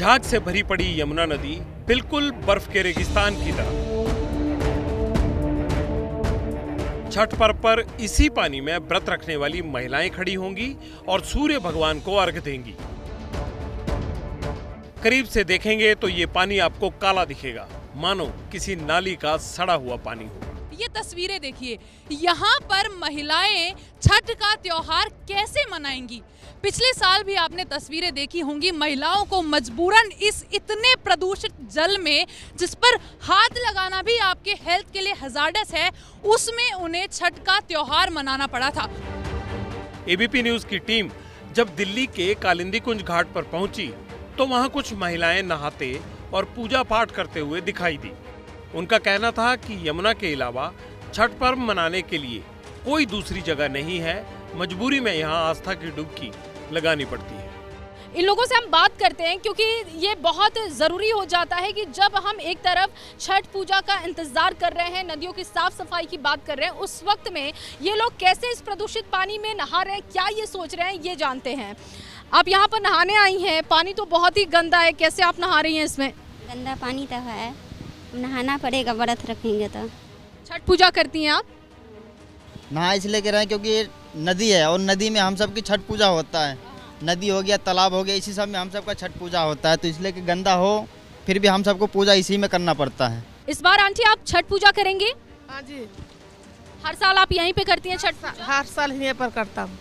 झाग से भरी पड़ी यमुना नदी बिल्कुल बर्फ के रेगिस्तान की तरह। छठ पर्व पर इसी पानी में व्रत रखने वाली महिलाएं खड़ी होंगी और सूर्य भगवान को अर्घ्य देंगी। करीब से देखेंगे तो ये पानी आपको काला दिखेगा, मानो किसी नाली का सड़ा हुआ पानी हो। ये तस्वीरें देखिए, यहाँ पर महिलाएं छठ का त्योहार कैसे मनाएंगी। पिछले साल भी आपने तस्वीरें देखी होंगी, महिलाओं को मजबूरन इस इतने प्रदूषित जल में, जिस पर हाथ लगाना भी आपके हेल्थ के लिए हजार्डस है, उसमें उन्हें छठ का त्योहार मनाना पड़ा था। एबीपी न्यूज की टीम जब दिल्ली के कालिंदी कुंज घाट पर पहुंची तो वहां कुछ महिलाएं नहाते और पूजा पाठ करते हुए दिखाई दी। उनका कहना था कि यमुना के अलावा छठ पर्व मनाने के लिए कोई दूसरी जगह नहीं है, मजबूरी में यहाँ आस्था की डुबकी लगानी पड़ती है। इन लोगों से हम बात करते हैं क्योंकि ये बहुत ज़रूरी हो जाता है कि जब हम एक तरफ छठ पूजा का इंतज़ार कर रहे हैं, नदियों की साफ सफाई की बात कर रहे हैं, उस वक्त में ये लोग कैसे इस प्रदूषित पानी में नहा रहे हैं, क्या ये सोच रहे हैं, ये जानते हैं। आप यहाँ पर नहाने आई हैं, पानी तो बहुत ही गंदा है, कैसे आप नहा रही हैं इसमें? गंदा पानी तो है, नहाना पड़ेगा, व्रत रखेंगे तो। छठ पूजा करती हैं आप? नहा इसलिए कर रहे हैं क्योंकि ये नदी है और नदी में हम सब की छठ पूजा होता है। नदी हो गया, तालाब हो गया, इसी सब में हम सब का छठ पूजा होता है, तो इसलिए कि गंदा हो फिर भी हम सबको पूजा इसी में करना पड़ता है। इस बार आंटी आप छठ पूजा करेंगे? हाँ जी, हर साल आप यहीं पे करती हैं छठ पूजा? हर साल यहीं पर करता हूँ।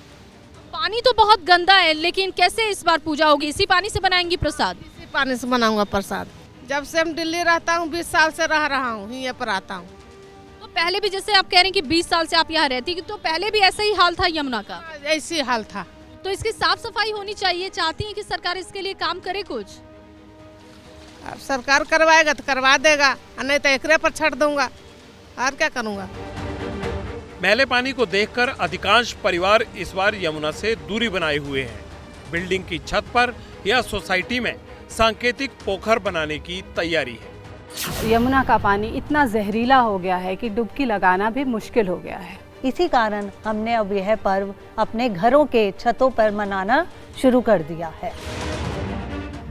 पानी तो बहुत गंदा है, लेकिन कैसे इस बार पूजा होगी? इसी पानी से बनाएंगी प्रसाद? इसी पानी से बनाऊंगा प्रसाद। जब से हम दिल्ली रहता हूँ, 20 साल से रह रहा हूँ, यहीं पर आता हूँ। तो पहले भी, जैसे आप कह रहे हैं कि 20 साल से आप यहाँ रहती, तो पहले भी ऐसा ही हाल था यमुना का? ऐसी हाल था। तो इसकी साफ सफाई होनी चाहिए। चाहती हैं कि सरकार इसके लिए काम करे कुछ? अब सरकार करवाएगा तो करवा देगा, नहीं तो एकरे पर छੱड दूंगा, और क्या करूँगा। मैले पानी को देखकर अधिकांश परिवार इस बार यमुना से दूरी बनाए हुए हैं। बिल्डिंग की छत पर या सोसाइटी में सांकेतिक पोखर बनाने की तैयारी है। यमुना का पानी इतना जहरीला हो गया है कि डुबकी लगाना भी मुश्किल हो गया है। इसी कारण हमने अब यह पर्व अपने घरों के छतों पर मनाना शुरू कर दिया है।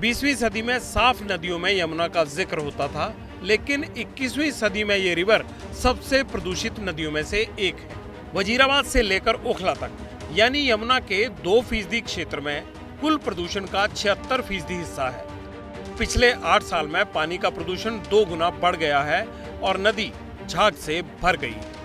20वीं सदी में साफ नदियों में यमुना का जिक्र होता था, लेकिन 21वीं सदी में ये रिवर सबसे प्रदूषित नदियों में से एक है। वजीराबाद से लेकर ओखला तक, यानी यमुना के 2% क्षेत्र में कुल प्रदूषण का 76% हिस्सा है। पिछले 8 साल में पानी का प्रदूषण 2 गुना बढ़ गया है और नदी झाग से भर गई है।